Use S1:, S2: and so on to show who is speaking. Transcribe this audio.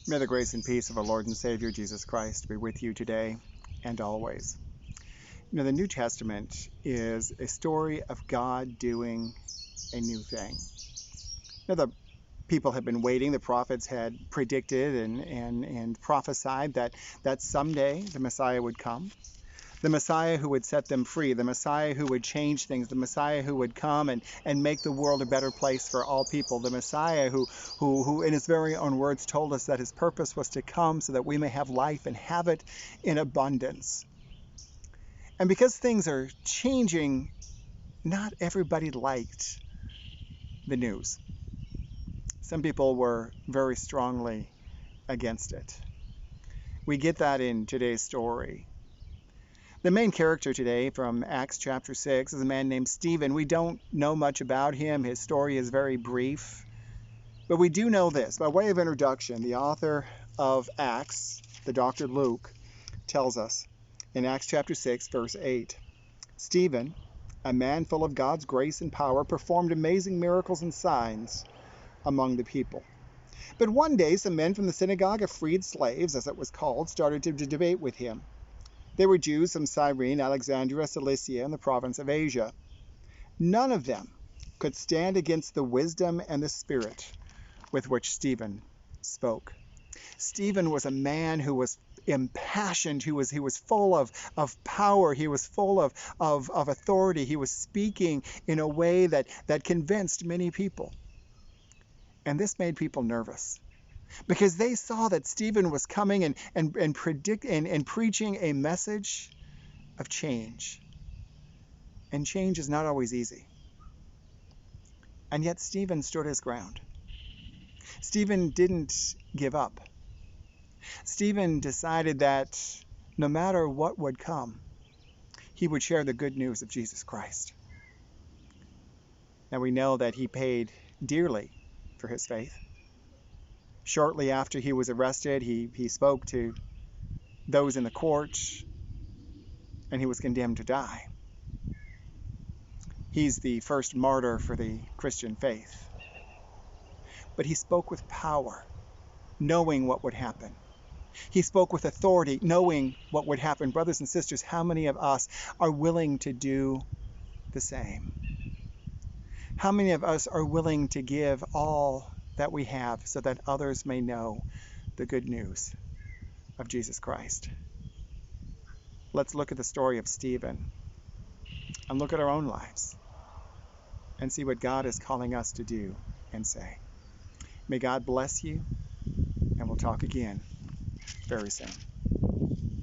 S1: May the grace and peace of our Lord and Savior Jesus Christ be with you today and always. The New Testament is a story of God doing a new thing. The people have been waiting. The prophets had predicted and prophesied that someday the Messiah would come. The Messiah who would set them free, the Messiah who would change things, the Messiah who would come and make the world a better place for all people, the Messiah who in his very own words told us that his purpose was to come so that we may have life and have it in abundance. And because things are changing, not everybody liked the news. Some people were very strongly against it. We get that in today's story. The main character today from Acts chapter 6 is a man named Stephen. We don't know much about him. His story is very brief. But we do know this. By way of introduction, the author of Acts, the Dr. Luke, tells us in Acts chapter 6, verse 8, Stephen, a man full of God's grace and power, performed amazing miracles and signs among the people. But one day some men from the synagogue of freed slaves, as it was called, started to debate with him. They were Jews from Cyrene, Alexandria, Cilicia, and the province of Asia. None of them could stand against the wisdom and the spirit with which Stephen spoke. Stephen was a man who was impassioned, he was full of power, he was full of authority, he was speaking in a way that convinced many people. And this made people nervous, because they saw that Stephen was coming and preaching a message of change. And change is not always easy. And yet Stephen stood his ground. Stephen didn't give up. Stephen decided that no matter what would come, he would share the good news of Jesus Christ. Now we know that he paid dearly for his faith. Shortly after he was arrested, he spoke to those in the court, and he was condemned to die. He's the first martyr for the Christian faith. But he spoke with power, knowing what would happen. He spoke with authority, knowing what would happen. Brothers and sisters, how many of us are willing to do the same? How many of us are willing to give all that we have so that others may know the good news of Jesus Christ? Let's look at the story of Stephen and look at our own lives and see what God is calling us to do and say. May God bless you, and we'll talk again very soon.